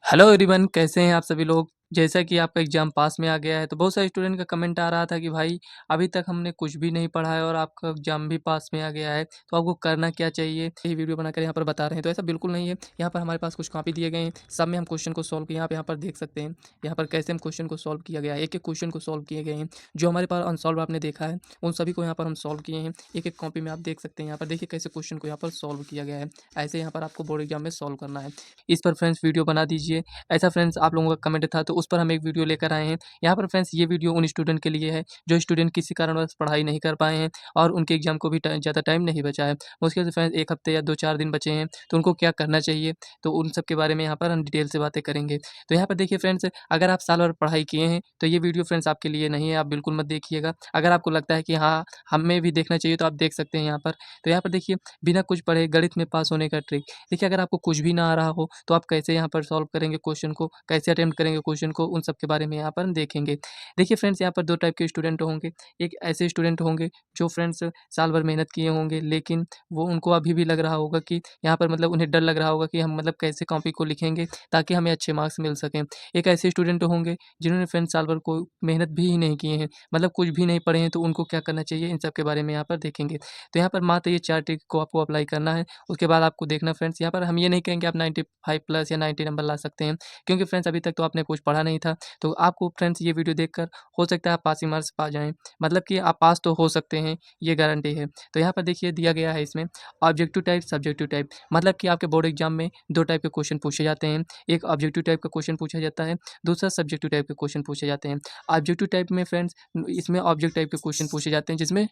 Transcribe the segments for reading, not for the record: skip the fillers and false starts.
Hello everyone, कैसे हैं आप सभी लोग। जैसा कि आपका एग्ज़ाम पास में आ गया है तो बहुत सारे स्टूडेंट का कमेंट आ रहा था कि भाई अभी तक हमने कुछ भी नहीं पढ़ा है और आपका एग्ज़ाम भी पास में आ गया है, तो आपको करना क्या चाहिए? यही वीडियो बनाकर यहाँ पर बता रहे हैं। तो ऐसा बिल्कुल नहीं है। यहाँ पर हमारे पास कुछ कॉपी दिए गए हैं, सब में हम क्वेश्चन को सॉल्व किया। आप यहाँ पर देख सकते हैं, यहाँ पर कैसे हम क्वेश्चन को सॉल्व किया गया है। एक-एक क्वेश्चन को सॉल्व किए गए हैं। जो हमारे पास अनसॉल्व आपने देखा है, उन सभी को यहाँ पर हम सॉल्व किए हैं। एक-एक कॉपी में आप देख सकते हैं। यहाँ पर देखिए कैसे क्वेश्चन को यहाँ पर सॉल्व किया गया है। ऐसे यहाँ पर आपको बोर्ड एग्ज़ाम में सॉल्व करना है। इस पर फ्रेंड्स वीडियो बना दीजिए। ऐसा फ्रेंड्स आप लोगों का कमेंट था तो उस पर हम एक वीडियो लेकर आए हैं। यहाँ पर फ्रेंड्स ये वीडियो उन स्टूडेंट के लिए है जो स्टूडेंट किसी कारणवश पढ़ाई नहीं कर पाए हैं और उनके एग्जाम को भी ज़्यादा टाइम नहीं बचा है। मुश्किल से फ्रेंड्स 1 हफ्ते या 2-4 दिन बचे हैं, तो उनको क्या करना चाहिए? तो उन सब के बारे में यहाँ पर हम डिटेल से बातें करेंगे। तो यहाँ पर देखिए फ्रेंड्स, अगर आप साल भर पढ़ाई किए हैं तो ये वीडियो फ्रेंड्स आपके लिए नहीं है, आप बिल्कुल मत देखिएगा। अगर आपको लगता है कि हाँ, हमें भी देखना चाहिए तो आप देख सकते हैं यहाँ पर। तो यहाँ पर देखिए, बिना कुछ पढ़े गणित में पास होने का ट्रिक। देखिए, अगर आपको कुछ भी ना आ रहा हो तो आप कैसे यहाँ पर सॉल्व करेंगे क्वेश्चन को, कैसे अटेम्प्ट करेंगे क्वेश्चन को, उन सब के बारे में यहाँ पर हम देखेंगे। देखिए फ्रेंड्स, यहाँ पर 2 टाइप के स्टूडेंट होंगे। एक ऐसे स्टूडेंट होंगे जो फ्रेंड्स साल भर मेहनत किए होंगे, लेकिन वो उनको अभी भी लग रहा होगा कि यहाँ पर मतलब उन्हें डर लग रहा होगा कि हम मतलब कैसे कॉपी को लिखेंगे ताकि हमें अच्छे मार्क्स मिल सकें। एक ऐसे स्टूडेंट होंगे जिन्होंने फ्रेंड्स साल भर कोई मेहनत भी ही नहीं किए हैं, मतलब कुछ भी नहीं पढ़े हैं, तो उनको क्या करना चाहिए, इन सब के बारे में यहाँ पर देखेंगे। तो यहाँ पर मात्र ये 4 ट्रिक को आपको अप्लाई करना है। उसके बाद आपको देखना फ्रेंड्स, यहाँ पर हम ये नहीं कहेंगे आप 95 प्लस या 90 नंबर ला सकते हैं, क्योंकि फ्रेंड्स अभी तक तो आपने कुछ पढ़ा नहीं था। तो आपको फ्रेंड्स ये वीडियो देखकर हो सकता है आप पासिंग मार्क्स पा जाएँ, मतलब कि आप पास तो हो सकते हैं, ये गारंटी है। तो यहाँ पर देखिए दिया गया है इसमें ऑब्जेक्टिव टाइप, सब्जेक्टिव टाइप, मतलब कि आपके बोर्ड एग्जाम में 2 टाइप के क्वेश्चन पूछे जाते हैं। एक ऑब्जेक्टिव टाइप का क्वेश्चन पूछा जाता है, दूसरा सब्जेक्टिव टाइप के क्वेश्चन पूछे जाते हैं। ऑब्जेक्टिव टाइप में फ्रेंड्स, इसमें ऑब्जेक्ट टाइप के क्वेश्चन पूछे जाते हैं जिसमें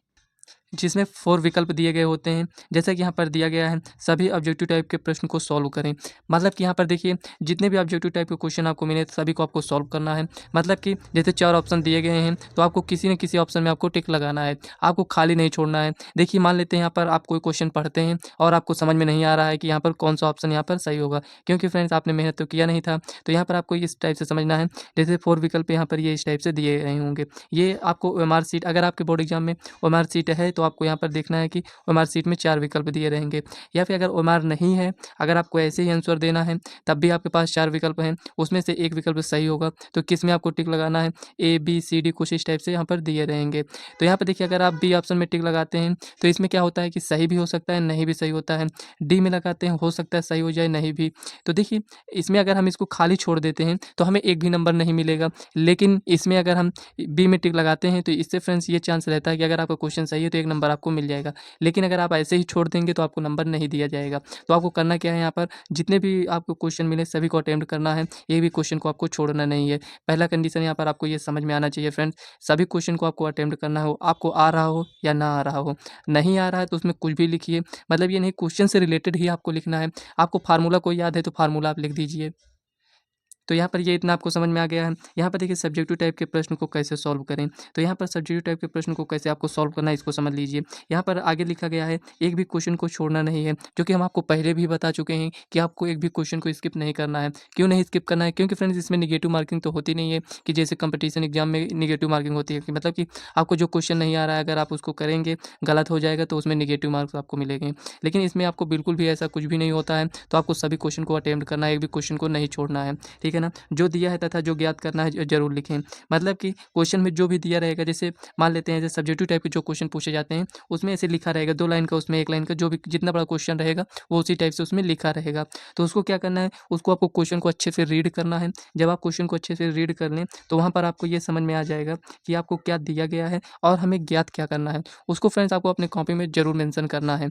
जिसमें 4 विकल्प दिए गए होते हैं। जैसा कि यहाँ पर दिया गया है, सभी ऑब्जेक्टिव टाइप के प्रश्न को सॉल्व करें। मतलब कि यहाँ पर देखिए, जितने भी ऑब्जेक्टिव टाइप के क्वेश्चन आपको मिले सभी को आपको सॉल्व करना है। मतलब कि जैसे 4 ऑप्शन दिए गए हैं, तो आपको किसी न किसी ऑप्शन में आपको टिक लगाना है, आपको खाली नहीं छोड़ना है। देखिए, मान लेते हैं यहाँ पर आप कोई क्वेश्चन पढ़ते हैं और आपको समझ में नहीं आ रहा है कि यहाँ पर कौन-सा ऑप्शन यहाँ पर सही होगा, क्योंकि फ्रेंड्स आपने मेहनत तो किया नहीं था। तो यहाँ पर आपको इस टाइप से समझना है, जैसे 4 विकल्प यहाँ पर ये इस टाइप से दिए गए होंगे। ये आपको ओएमआर शीट, अगर आपके बोर्ड एग्जाम में ओएमआर शीट है तो आपको यहाँ पर देखना है कि ओएमआर शीट में 4 विकल्प दिए रहेंगे। या फिर अगर ओएमआर नहीं है, अगर आपको ऐसे ही आंसर देना है, तब भी आपके पास 4 विकल्प हैं, उसमें से एक विकल्प सही होगा, तो किस में आपको टिक लगाना है, ए, बी, सी, डी कुछ इस टाइप से यहाँ पर दिए रहेंगे। तो यहाँ पर देखिए, अगर आप बी ऑप्शन में टिक लगाते हैं, तो इसमें क्या होता है कि सही भी हो सकता है, नहीं भी सही होता है। डी में लगाते हैं, हो सकता है सही हो जाए, नहीं भी। तो देखिए, इसमें अगर हम इसको खाली छोड़ देते हैं, तो हमें एक भी नंबर नहीं मिलेगा। लेकिन इसमें अगर हम बी में टिक लगाते हैं, तो इससे फ्रेंड्स ये चांस रहता है कि अगर आपका क्वेश्चन सही है, तो 1 नंबर आपको मिल जाएगा। लेकिन अगर आप ऐसे ही छोड़ देंगे तो आपको नंबर नहीं दिया जाएगा। तो आपको करना क्या है, यहाँ पर जितने भी आपको क्वेश्चन मिले सभी को अटेम्प्ट करना है, एक भी क्वेश्चन को आपको छोड़ना नहीं है। पहला कंडीशन यहाँ पर आपको ये समझ में आना चाहिए फ्रेंड्स, सभी क्वेश्चन को आपको अटेम्प्ट करना हो, आपको आ रहा हो या ना आ रहा हो। नहीं आ रहा है तो उसमें कुछ भी लिखिए, मतलब ये नहीं क्वेश्चन से रिलेटेड ही आपको लिखना है। आपको फार्मूला कोई याद है तो फार्मूला आप लिख दीजिए। तो यहाँ पर ये इतना आपको समझ में आ गया है। यहाँ पर देखिए सब्जेक्टिव टाइप के प्रश्न को कैसे सॉल्व करें। तो यहाँ पर सब्जेक्टिव टाइप के प्रश्न को कैसे आपको सॉल्व करना है, इसको समझ लीजिए। यहाँ पर आगे लिखा गया है, एक भी क्वेश्चन को छोड़ना नहीं है, जो कि हम आपको पहले भी बता चुके हैं कि आपको एक भी क्वेश्चन को स्किप नहीं करना है। क्यों नहीं स्किप करना है? क्योंकि फ्रेंड्स इसमें नेगेटिव मार्किंग तो होती नहीं है, कि जैसे कॉम्पिटिशन एग्जाम में नेगेटिव मार्किंग होती है, कि मतलब कि आपको जो क्वेश्चन नहीं आ रहा है अगर आप उसको करेंगे, गलत हो जाएगा तो उसमें नेगेटिव मार्क्स आपको मिलेंगे। लेकिन इसमें आपको बिल्कुल भी ऐसा कुछ भी नहीं होता है, तो आपको सभी क्वेश्चन को अटेम्प्ट करना है, एक भी क्वेश्चन को नहीं छोड़ना है। ठीक है ना? जो दिया है तथा जो ज्ञात करना है ज़रूर लिखें। मतलब कि क्वेश्चन में जो भी दिया रहेगा, जैसे मान लेते हैं जैसे सब्जेक्टिव टाइप के जो क्वेश्चन पूछे जाते हैं, उसमें ऐसे लिखा रहेगा 2 लाइन का, उसमें 1 लाइन का, जो भी जितना बड़ा क्वेश्चन रहेगा वो उसी टाइप से उसमें लिखा रहेगा। तो उसको क्या करना है, उसको आपको क्वेश्चन को अच्छे से रीड करना है। जब आप क्वेश्चन को अच्छे से रीड कर लें, तो वहाँ पर आपको ये समझ में आ जाएगा कि आपको क्या दिया गया है और हमें ज्ञात क्या करना है। उसको फ्रेंड्स आपको अपनी कॉपी में ज़रूर मेंशन करना है।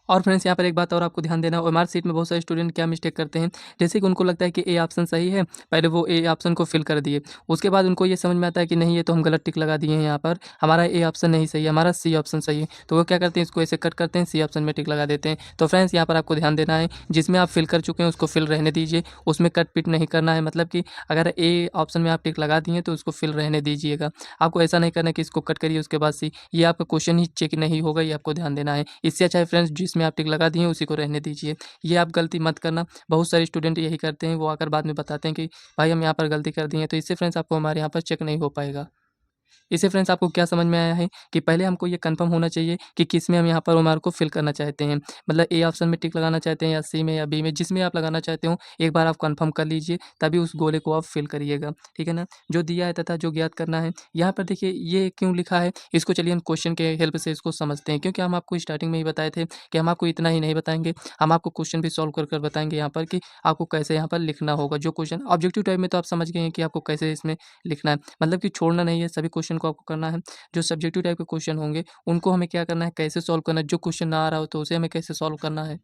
और फ्रेंड्स यहाँ पर एक बात और आपको ध्यान देना है, ओएमआर शीट में बहुत सारे स्टूडेंट क्या मिस्टेक करते हैं, जैसे कि उनको लगता है कि ए ऑप्शन सही है, पहले वो ए ऑप्शन को फिल कर दिए, उसके बाद उनको ये समझ में आता है कि नहीं ये तो हम गलत टिक लगा दिए हैं, यहाँ पर हमारा ए ऑप्शन नहीं सही है, हमारा सी ऑप्शन सही है। तो वो क्या करते हैं, इसको ऐसे कट करते हैं, सी ऑप्शन में टिक लगा देते हैं। तो फ्रेंड्स यहाँ पर आपको ध्यान देना है, जिसमें आप फिल कर चुके हैं उसको फिल रहने दीजिए, उसमें कट पिट नहीं करना है। मतलब कि अगर ए ऑप्शन में आप टिक लगा दिए तो उसको फिल रहने दीजिएगा। आपको ऐसा नहीं करना कि इसको कट करिए उसके बाद सी, ये आपका क्वेश्चन ही चेक नहीं होगा, ये आपको ध्यान देना है। इससे अच्छा है फ्रेंड्स, जिसमें आप टिक लगा दिए उसी को रहने दीजिए। ये आप गलती मत करना, बहुत सारे स्टूडेंट यही करते हैं, वो आकर बाद में बताते हैं कि भाई हम यहाँ पर गलती कर दिए हैं, तो इससे फ्रेंड्स आपको हमारे यहाँ पर चेक नहीं हो पाएगा। इससे फ्रेंड्स आपको क्या समझ में आया है कि पहले हमको ये कंफर्म होना चाहिए कि किस में हम यहाँ पर मार्क को फिल करना चाहते हैं। मतलब ए ऑप्शन में टिक लगाना चाहते हैं या सी में या बी में, जिसमें आप लगाना चाहते हो एक बार आप कंफर्म कर लीजिए, तभी उस गोले को आप फिल करिएगा, ठीक है ना। जो दिया है तथा जो ज्ञात करना है, यहाँ पर देखिए ये क्यों लिखा है, इसको चलिए हम क्वेश्चन के हेल्प से इसको समझते हैं, क्योंकि हम आपको स्टार्टिंग में ही बताए थे कि हम आपको इतना ही नहीं बताएंगे, हम आपको क्वेश्चन भी सॉल्व कर बताएंगे यहाँ पर कि आपको कैसे यहाँ पर लिखना होगा। जो क्वेश्चन ऑब्जेक्टिव टाइप में तो आप समझ गए हैं कि आपको कैसे इसमें लिखना है, मतलब कि छोड़ना नहीं है, सभी क्वेश्चन को आपको करना है। जो सब्जेक्टिव टाइप के क्वेश्चन होंगे उनको हमें क्या करना है, कैसे सॉल्व करना है, जो क्वेश्चन ना आ रहा हो तो उसे हमें कैसे सॉल्व करना है।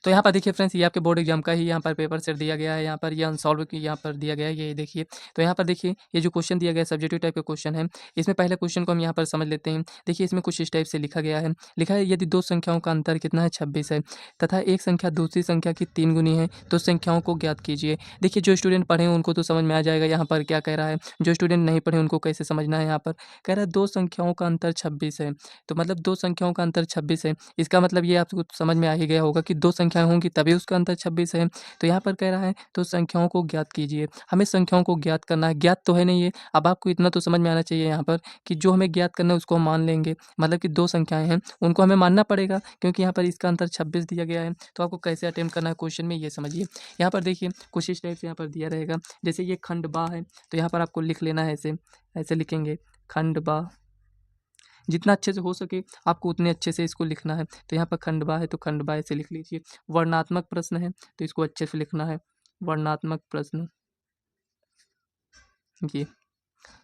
तो यहाँ पर देखिए फ्रेंड्स, ये आपके बोर्ड एग्जाम का ही यहाँ पर पेपर सेट दिया गया है, यहाँ पर ये अनसॉल्व की यहाँ पर दिया गया है, ये देखिए। तो यहाँ पर देखिए ये जो क्वेश्चन दिया गया है सब्जेक्टिव टाइप का क्वेश्चन है, इसमें पहले क्वेश्चन को हम यहाँ पर समझ लेते हैं। देखिए इसमें कुछ इस टाइप से लिखा गया है, लिखा है यदि दो संख्याओं का अंतर कितना है 26 है तथा एक संख्या दूसरी संख्या की 3 गुनी है तो संख्याओं को ज्ञात कीजिए। देखिए जो स्टूडेंट पढ़े हैं उनको तो समझ में आ जाएगा यहाँ पर क्या कह रहा है, जो स्टूडेंट नहीं पढ़े उनको कैसे समझना है। यहाँ पर कह रहा है दो संख्याओं का अंतर 26 है, तो मतलब दो संख्याओं का अंतर 26 है, इसका मतलब ये आपको समझ में आ ही गया होगा कि दो संख्याएं होंगी तभी उसका अंतर 26 है। तो यहाँ पर कह रहा है तो संख्याओं को ज्ञात कीजिए, हमें संख्याओं को ज्ञात करना है, ज्ञात तो है नहीं है। अब आपको इतना तो समझ में आना चाहिए यहाँ पर कि जो हमें ज्ञात करना है उसको हम मान लेंगे, मतलब कि दो संख्याएं हैं उनको हमें मानना पड़ेगा, क्योंकि यहाँ पर इसका अंतर 26 दिया गया है। तो आपको कैसे अटेम्प्ट करना है क्वेश्चन में ये समझिए। यहाँ पर देखिए कुछ इस टाइप से यहाँ पर दिया रहेगा, जैसे ये खंड बा है तो यहाँ पर आपको लिख लेना है, ऐसे ऐसे लिखेंगे खंड बा, जितना अच्छे से हो सके आपको उतने अच्छे से इसको लिखना है। तो यहाँ पर खंडवा है तो खंडवा ऐसे लिख लीजिए। वर्णात्मक प्रश्न है तो इसको अच्छे से लिखना है, वर्णात्मक प्रश्न। ये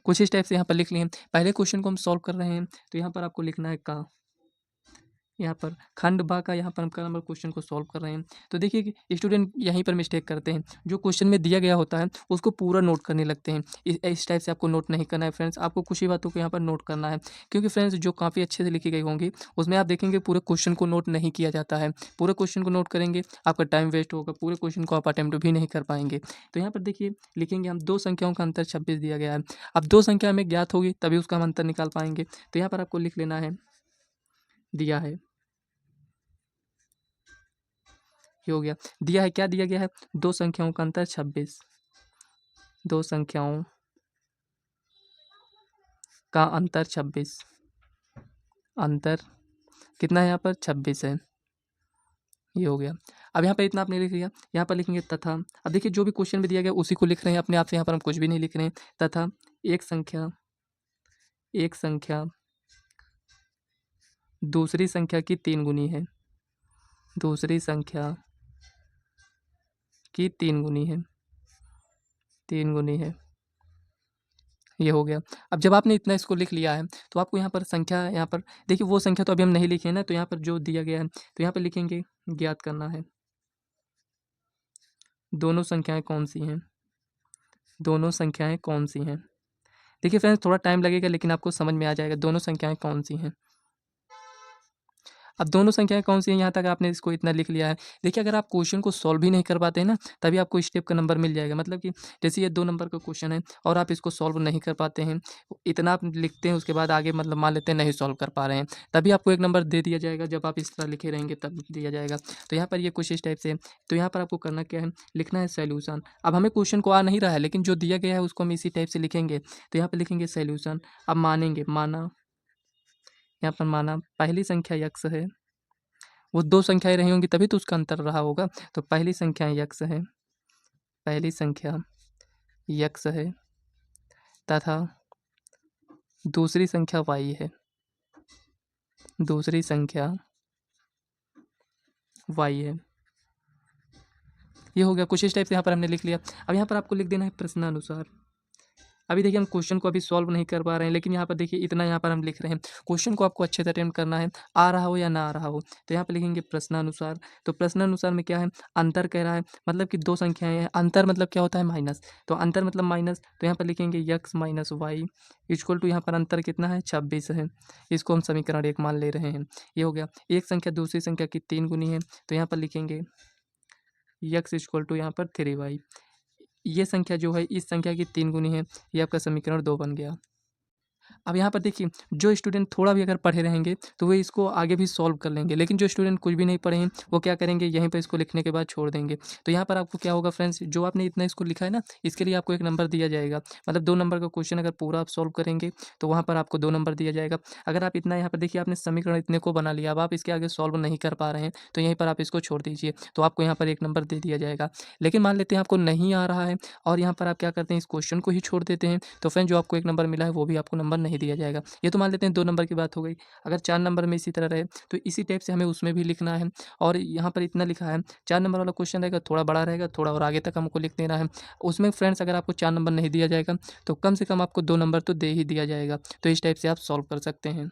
कुछ इस टाइप से यहाँ पर लिख लिए। पहले क्वेश्चन को हम सॉल्व कर रहे हैं तो यहाँ पर आपको लिखना है का, यहाँ पर खंड बा का यहाँ पर हम नंबर क्वेश्चन को सॉल्व कर रहे हैं। तो देखिए कि स्टूडेंट यहीं पर मिस्टेक करते हैं, जो क्वेश्चन में दिया गया होता है उसको पूरा नोट करने लगते हैं। इस टाइप से आपको नोट नहीं करना है फ्रेंड्स, आपको कुछ ही बातों को यहाँ पर नोट करना है, क्योंकि फ्रेंड्स जो काफ़ी अच्छे से लिखी गई होंगी उसमें आप देखेंगे पूरे क्वेश्चन को नोट नहीं किया जाता है। पूरे क्वेश्चन को नोट करेंगे आपका टाइम वेस्ट होगा, पूरे क्वेश्चन को आप अटेम्प्ट भी नहीं कर पाएंगे। तो यहाँ पर देखिए लिखेंगे हम दो संख्याओं का अंतर 26 दिया गया है। अब दो संख्या हमें ज्ञात होगी तभी उसका हम अंतर निकाल पाएंगे। तो यहाँ पर आपको लिख लेना है, दिया है, ये हो गया। दिया है, क्या दिया गया है, दो संख्याओं का अंतर 26, दो संख्याओं का अंतर 26, अंतर कितना है यहाँ पर 26 है, ये हो गया। अब यहाँ पर इतना आपने लिख लिया, यहाँ पर लिखेंगे तथा। अब देखिए जो भी क्वेश्चन में दिया गया उसी को लिख रहे हैं अपने आप से, यहाँ पर हम कुछ भी नहीं लिख रहे हैं। तथा एक संख्या दूसरी संख्या की 3 गुनी है, दूसरी संख्या की 3 गुनी है, 3 गुनी है, ये हो गया। अब जब आपने इतना इसको लिख लिया है तो आपको यहाँ पर संख्या, यहाँ पर देखिए वो संख्या तो अभी हम नहीं लिखे हैं ना, तो यहाँ पर जो दिया गया है तो यहाँ पर लिखेंगे ज्ञात करना है दोनों संख्याएं कौन सी हैं, दोनों संख्याएं कौन सी हैं। देखिए फ्रेंड्स थोड़ा टाइम लगेगा लेकिन आपको समझ में आ जाएगा दोनों संख्याएं कौन सी हैं। अब दोनों संख्याएं कौन सी हैं, यहाँ तक आपने इसको इतना लिख लिया है। देखिए अगर आप क्वेश्चन को सॉल्व भी नहीं कर पाते हैं ना, तभी आपको स्टेप का नंबर मिल जाएगा। मतलब कि जैसे ये 2 नंबर का क्वेश्चन है और आप इसको सॉल्व नहीं कर पाते हैं, इतना आप लिखते हैं उसके बाद आगे मतलब मान लेते हैं नहीं सॉल्व कर पा रहे हैं, तभी आपको 1 नंबर दे दिया जाएगा। जब आप इस तरह लिखे रहेंगे तब दिया जाएगा। तो यहाँ पर ये कुछ इस टाइप से, तो यहाँ पर आपको करना क्या है, लिखना है सॉल्यूशन। अब हमें क्वेश्चन को आ नहीं रहा है लेकिन जो दिया गया है उसको हम इसी टाइप से लिखेंगे। तो यहाँ पर लिखेंगे सॉल्यूशन। अब मानेंगे, माना, यहाँ पर माना पहली संख्या यक्स है, वो 2 संख्याएँ रही होंगी तभी तो उसका अंतर रहा होगा। तो पहली संख्या यक्स है, पहली संख्या यक्स है तथा दूसरी संख्या वाई है, दूसरी संख्या वाई है। ये हो गया, कुछ इस टाइप से यहाँ पर हमने लिख लिया। अब यहाँ पर आपको लिख देना है प्रश्नानुसार। अभी देखिए हम क्वेश्चन को अभी सॉल्व नहीं कर पा रहे हैं लेकिन यहाँ पर देखिए इतना यहाँ पर हम लिख रहे हैं। क्वेश्चन को आपको अच्छे से अटेम्प्ट करना है, आ रहा हो या ना आ रहा हो। तो यहाँ पर लिखेंगे प्रश्नानुसार। तो प्रश्नानुसार में क्या है, अंतर कह रहा है, मतलब कि 2 संख्याएँ हैं, अंतर मतलब क्या होता है माइनस, तो अंतर मतलब माइनस। तो यहाँ पर लिखेंगे x minus y equal to, यहाँ पर अंतर कितना है 26 है, इसको हम समीकरण 1 मान ले रहे हैं। ये हो गया। एक संख्या दूसरी संख्या की 3 गुनी है, तो यहाँ पर लिखेंगे यक्स इक्वल टू यहाँ पर 3y। ये संख्या जो है इस संख्या की 3 गुनी है, ये आपका समीकरण 2 बन गया। अब यहाँ पर देखिए, जो स्टूडेंट थोड़ा भी अगर पढ़े रहेंगे तो वो इसको आगे भी सॉल्व कर लेंगे, लेकिन जो स्टूडेंट कुछ भी नहीं पढ़े हैं वो क्या करेंगे, यहीं पे इसको लिखने के बाद छोड़ देंगे। तो यहाँ पर आपको क्या होगा फ्रेंड्स, जो आपने इतना इसको लिखा है ना, इसके लिए आपको 1 नंबर दिया जाएगा। मतलब 2 नंबर का क्वेश्चन अगर पूरा आप सॉल्व करेंगे तो वहाँ पर आपको 2 नंबर दिया जाएगा। अगर आप इतना यहाँ पर देखिए आपने समीकरण इतने को बना लिया, अब आप इसके आगे सॉल्व नहीं कर पा रहे हैं तो यहीं पर आप इसको छोड़ दीजिए, तो आपको यहाँ पर 1 नंबर दे दिया जाएगा। लेकिन मान लेते हैं आपको नहीं आ रहा है और यहाँ पर आप क्या करते हैं, इस क्वेश्चन को ही छोड़ देते हैं, तो फ्रेंड जो आपको 1 नंबर मिला है वो भी आपको नंबर नहीं दिया जाएगा। ये तो मान लेते हैं 2 नंबर की बात हो गई। अगर 4 नंबर में इसी तरह रहे तो इसी टाइप से हमें उसमें भी लिखना है। और यहाँ पर इतना लिखा है, 4 नंबर वाला क्वेश्चन रहेगा, थोड़ा बड़ा रहेगा, थोड़ा और आगे तक हमको लिख देना है। उसमें फ्रेंड्स अगर आपको 4 नंबर नहीं दिया जाएगा तो कम से कम आपको 2 नंबर तो दे ही दिया जाएगा। तो इस टाइप से आप सॉल्व कर सकते हैं।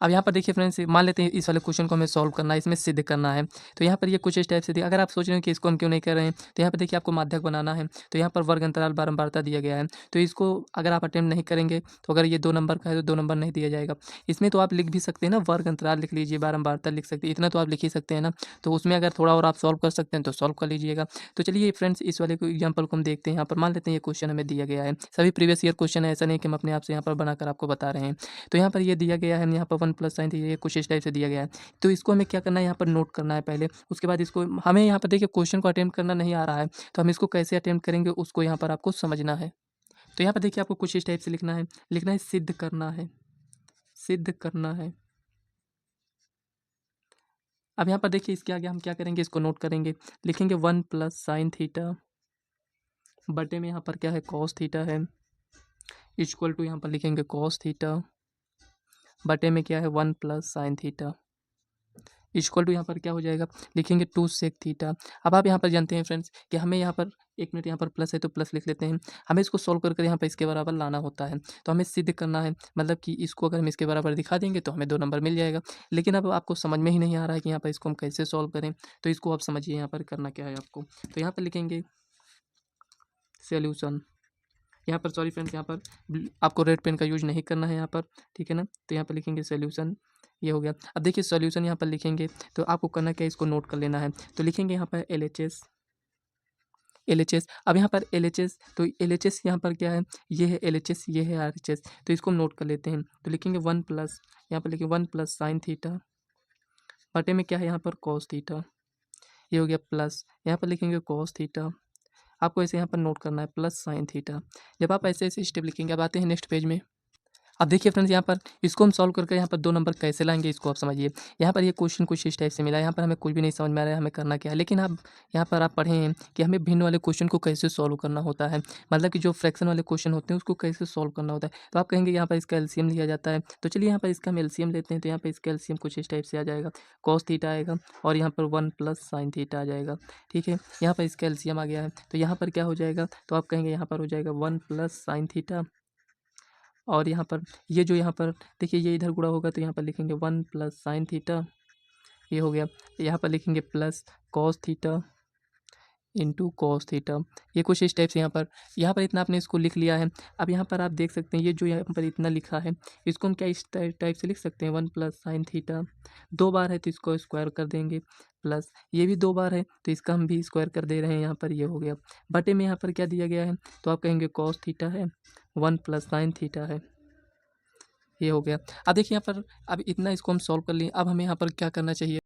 अब यहाँ पर देखिए फ्रेंड्स, मान लेते हैं इस वाले क्वेश्चन को हमें सॉल्व करना है, इसमें सिद्ध करना है। तो यहाँ पर ये कुछ इस टाइप से दिया, अगर आप सोच रहे हैं कि इसको हम क्यों नहीं कर रहे हैं, तो यहाँ पर देखिए आपको माध्यक बनाना है। तो यहाँ पर वर्ग अंतराल बारंबारता दिया गया है, तो इसको अगर आप अटेम्प्ट नहीं करेंगे तो अगर ये 2 नंबर का है तो 2 नंबर नहीं दिया जाएगा। इसमें तो आप लिख भी सकते हैं ना, वर्ग अंतराल लिख लीजिए, बारंबारता लिख सकते हैं, इतना तो आप लिख ही सकते हैं ना। तो उसमें अगर थोड़ा और आप सॉल्व कर सकते हैं तो सॉल्व कर लीजिएगा। तो चलिए फ्रेंड्स, इस वाले को एग्जाम्पल को हम देखते हैं। यहाँ पर मान लेते हैं ये क्वेश्चन हमें दिया गया है, सभी प्रीवियस ईयर क्वेश्चन है, ऐसा नहीं कि हम अपने आप से यहाँ पर बनाकर आपको बता रहे हैं। तो यहाँ पर ये दिया गया है, यहाँ पर 1 प्लस साइन थीटा, ये कुछ इस टाइप से दिया गया है। तो इसको हमें क्या करना है, यहाँ पर नोट करना है पहले। उसके बाद इसको हमें यहाँ पर देखिए क्वेश्चन को अटेम्प्ट करना नहीं आ रहा है, तो हम इसको कैसे अटेम्प्ट करेंगे उसको यहाँ पर आपको समझना है। तो यहाँ पर देखिए आपको कुछ इस टाइप से लिखना है सिद्ध करना है, सिद्ध करना है। अब यहाँ पर देखिए इसके आगे हम क्या करेंगे, इसको नोट करेंगे, लिखेंगे 1 प्लस साइन थीटा बटे में यहाँ पर क्या है, कॉस थीटा है, इक्वल टू यहाँ पर लिखेंगे कॉस थीटा बटे में क्या है, 1 plus sine theta equal to यहाँ पर क्या हो जाएगा, लिखेंगे 2 सेक थीटा। अब आप यहाँ पर जानते हैं फ्रेंड्स कि हमें यहाँ पर 1 मिनट, यहाँ पर प्लस है तो प्लस लिख लेते हैं। हमें इसको सॉल्व कर कर यहाँ पर इसके बराबर लाना होता है, तो हमें सिद्ध करना है, मतलब कि इसको अगर हम इसके बराबर दिखा देंगे तो हमें 2 नंबर मिल जाएगा। लेकिन अब आपको समझ में ही नहीं आ रहा है कि यहाँ पर इसको हम कैसे सॉल्व करें, तो इसको आप समझिए यहाँ पर करना क्या है आपको। तो यहाँ पर लिखेंगे सोल्यूशन, यहाँ पर सॉरी फ्रेंड्स, यहाँ पर आपको रेड पेन का यूज नहीं करना है यहाँ पर, ठीक है ना। तो यहाँ पर लिखेंगे सोल्यूशन, ये हो गया। अब देखिए सॉल्यूशन यहाँ पर लिखेंगे तो आपको करना क्या है, इसको नोट कर लेना है। तो लिखेंगे यहाँ पर LHS। अब यहाँ पर LHS, तो LHS यहाँ पर क्या है, ये है LHS, ये है RHS, तो इसको हम नोट कर लेते हैं। तो लिखेंगे 1 प्लस, यहाँ पर लिखेंगे 1 प्लस साइन थीटा बटे में क्या है, यहाँ पर कॉस थीटा, ये हो गया, प्लस यहाँ पर लिखेंगे कॉस थीटा, आपको ऐसे यहाँ पर नोट करना है, प्लस साइन थीटा। जब आप ऐसे ऐसे स्टेप लिखेंगे, अब आते हैं नेक्स्ट पेज में। अब देखिए फ्रेंड्स, यहाँ पर इसको हम सॉल्व करके यहाँ पर 2 नंबर कैसे लाएंगे, इसको आप समझिए। यहाँ पर ये क्वेश्चन कुछ इस टाइप से मिला है, यहाँ पर हमें कुछ भी नहीं समझ में आ रहा है हमें करना क्या है। लेकिन आप यहाँ पर आप पढ़े हैं कि हमें भिन्न वाले क्वेश्चन को कैसे सॉल्व करना होता है, मतलब कि जो फ्रैक्शन वाले क्वेश्चन होते हैं उसको कैसे सॉल्व करना होता है। तो आप कहेंगे यहाँ पर इसका एलसीएम लिया जाता है, तो चलिए यहाँ पर इसका हम एलसीएम लेते हैं। तो यहाँ पर इसका एलसीएम कुछ इस टाइप से आ जाएगा, कॉस थीटा आएगा और यहाँ पर 1 प्लस साइन थीटा आ जाएगा, ठीक है। यहाँ पर इसका एलसीएम आ गया है, तो यहाँ पर क्या हो जाएगा, तो आप कहेंगे यहाँ पर हो जाएगा 1 प्लस साइन थीटा और यहाँ पर ये जो यहाँ पर देखिए ये इधर गुणा होगा, तो यहाँ पर लिखेंगे 1 प्लस साइन थीटा, ये हो गया। यहाँ पर लिखेंगे plus cos theta into cos theta, ये कुछ इस टाइप से यहाँ पर इतना आपने इसको लिख लिया है। अब यहाँ पर आप देख सकते हैं ये जो यहाँ पर इतना लिखा है, इसको हम क्या इस टाइप से लिख सकते हैं, 1 प्लस साइन थीटा, 2 बार है तो इसको स्क्वायर कर देंगे, प्लस ये भी 2 बार है तो इसका हम भी स्क्वायर कर दे रहे हैं यहाँ पर, ये हो गया। बटे में यहाँ पर क्या दिया गया है, तो आप कहेंगे कॉस थीटा है, 1 प्लस साइन थीटा है, ये हो गया। अब देखिए यहाँ पर, अब इतना इसको हम सॉल्व कर लिए। अब हमें यहाँ पर क्या करना चाहिए,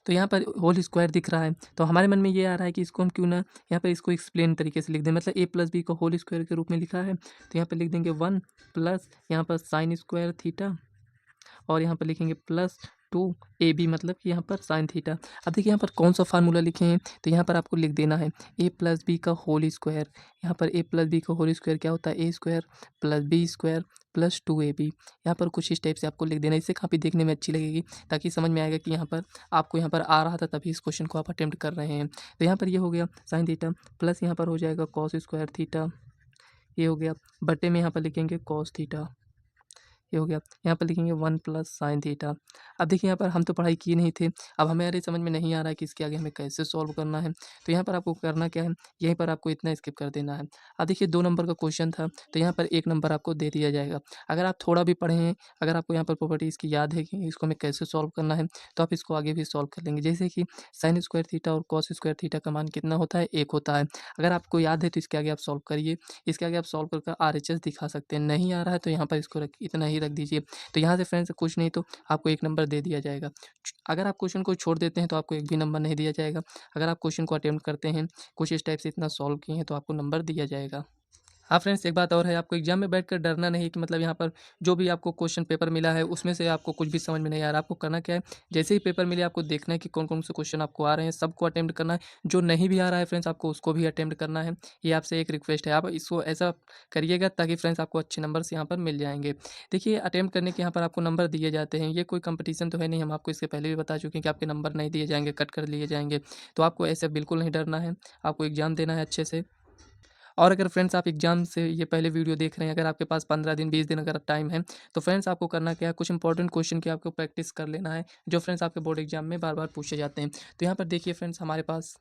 तो यहाँ पर होल स्क्वायर दिख रहा है, तो हमारे मन में ये आ रहा है कि इसको हम क्यों ना यहाँ पर इसको एक्सप्लेन तरीके से लिख दें, मतलब a प्लस बी को होल स्क्वायर के रूप में लिखा है, तो यहाँ पर लिख देंगे 1 प्लस यहाँ पर साइन स्क्वायर थीटा और यहाँ पर लिखेंगे प्लस 2ab, मतलब कि यहाँ पर साइन थीटा। अब देखिए यहाँ पर कौन सा फार्मूला लिखे हैं, तो यहाँ पर आपको लिख देना है a प्लस बी का होल स्क्वायर। यहाँ पर a प्लस बी का होल स्क्वायर क्या होता है, a square plus B square plus 2ab। यहाँ पर कुछ इस टाइप से आपको लिख देना, इससे काफ़ी देखने में अच्छी लगेगी, ताकि समझ में आएगा कि यहाँ पर आपको यहाँ पर आ रहा था तभी इस क्वेश्चन को आप अटेम्प्ट कर रहे हैं। तो यहाँ पर ये हो गया साइन थीटा, प्लस यहाँ पर हो जाएगा कॉस स्क्वायर थीटा, ये हो गया। बटे में यहाँ पर लिखेंगे कॉस थीटा, ये हो गया। यहाँ पर लिखेंगे 1 प्लस साइन थीटा। अब देखिए यहाँ पर हम तो पढ़ाई किए नहीं थे, अब हमारे समझ में नहीं आ रहा है कि इसके आगे हमें कैसे सॉल्व करना है। तो यहाँ पर आपको करना क्या है, यहीं पर आपको इतना स्किप कर देना है। अब देखिए 2 नंबर का क्वेश्चन था, तो यहाँ पर 1 नंबर आपको दे दिया जाएगा। अगर आप थोड़ा भी पढ़े हैं, अगर आपको यहाँ पर प्रॉपर्टी इसकी याद है कि इसको हमें कैसे सॉल्व करना है, तो आप इसको आगे भी सॉल्व कर लेंगे। जैसे कि साइन स्क्वायर थीटा और कॉस स्क्वायर थीटा का मान कितना होता है, 1 होता है। अगर आपको याद है तो इसके आगे आप सॉल्व करिए, इसके आगे आप सॉल्व करके RHS दिखा सकते हैं। नहीं आ रहा है तो यहाँ पर इसको इतना ही ही रख दीजिए। तो यहाँ से फ्रेंड्स कुछ नहीं तो आपको 1 नंबर दे दिया जाएगा। अगर आप क्वेश्चन को छोड़ देते हैं तो आपको 1 भी नंबर नहीं दिया जाएगा। अगर आप क्वेश्चन को अटेम्प्ट करते हैं, कुछ इस टाइप से इतना सॉल्व किए हैं तो आपको नंबर दिया जाएगा। हाँ फ्रेंड्स, एक बात और है, आपको एग्जाम में बैठकर डरना नहीं कि मतलब यहाँ पर जो भी आपको क्वेश्चन पेपर मिला है उसमें से आपको कुछ भी समझ में नहीं आ रहा। आपको करना क्या है, जैसे ही पेपर मिले आपको देखना है कि कौन कौन से क्वेश्चन आपको आ रहे हैं, सबको अटेम्प्ट करना है। जो नहीं भी आ रहा है फ्रेंड्स आपको उसको भी अटेम्प्ट करना है। ये आपसे एक रिक्वेस्ट है, आप इसको ऐसा करिएगा ताकि फ्रेंड्स आपको अच्छे नंबर्स यहाँ पर मिल जाएंगे। देखिए अटेम्प्ट करने के यहाँ पर आपको नंबर दिए जाते हैं, ये कोई कंपटीशन तो है नहीं, हम आपको इससे पहले भी बता चुके हैं कि आपके नंबर नहीं दिए जाएंगे, कट कर लिए जाएंगे। तो आपको ऐसे बिल्कुल नहीं डरना है, आपको एग्जाम देना है अच्छे से। और अगर फ्रेंड्स आप एग्ज़ाम से ये पहले वीडियो देख रहे हैं, अगर आपके पास 15 दिन 20 दिन अगर टाइम है, तो फ्रेंड्स आपको करना क्या है, कुछ इंपॉर्टेंट क्वेश्चन की आपको प्रैक्टिस कर लेना है, जो फ्रेंड्स आपके बोर्ड एग्जाम में बार बार पूछे जाते हैं। तो यहाँ पर देखिए फ्रेंड्स हमारे पास,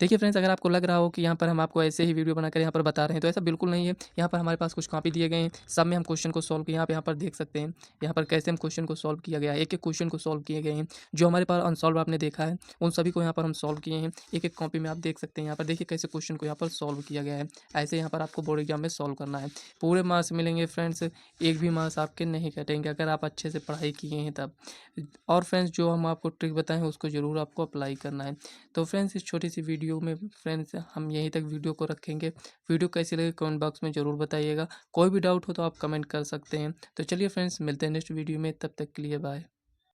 देखिए फ्रेंड्स, अगर आपको लग रहा हो कि यहाँ पर हम आपको ऐसे ही वीडियो बनाकर यहाँ पर बता रहे हैं, तो ऐसा बिल्कुल नहीं है। यहाँ पर हमारे पास कुछ कॉपी दिए गए हैं, सब में हम क्वेश्चन को सॉल्व किए, यहाँ पर देख सकते हैं। यहाँ पर कैसे हम क्वेश्चन को सॉल्व किया गया है, एक एक क्वेश्चन को सॉल्व किए गए हैं। जो हमारे पास अनसॉल्व आपने देखा है उन सभी को यहाँ पर हम सॉल्व किए हैं, एक एक कॉपी में आप देख सकते हैं। यहाँ पर देखिए कैसे क्वेश्चन को यहाँ पर सॉल्व किया गया है। ऐसे यहाँ पर आपको बोर्ड एग्जाम में सॉल्व करना है। पूरे मार्क्स मिलेंगे फ्रेंड्स, एक भी मार्क्स आपके नहीं कटेंगे अगर आप अच्छे से पढ़ाई किए हैं तब। और फ्रेंड्स जो हम आपको ट्रिक बताएं उसको ज़रूर आपको अप्लाई करना है। तो फ्रेंड्स इस छोटी सी वीडियो में फ्रेंड्स हम यहीं तक वीडियो को रखेंगे। वीडियो कैसी लगी कमेंट बॉक्स में ज़रूर बताइएगा। कोई भी डाउट हो तो आप कमेंट कर सकते हैं। तो चलिए फ्रेंड्स, मिलते हैं नेक्स्ट वीडियो में, तब तक के लिए बाय।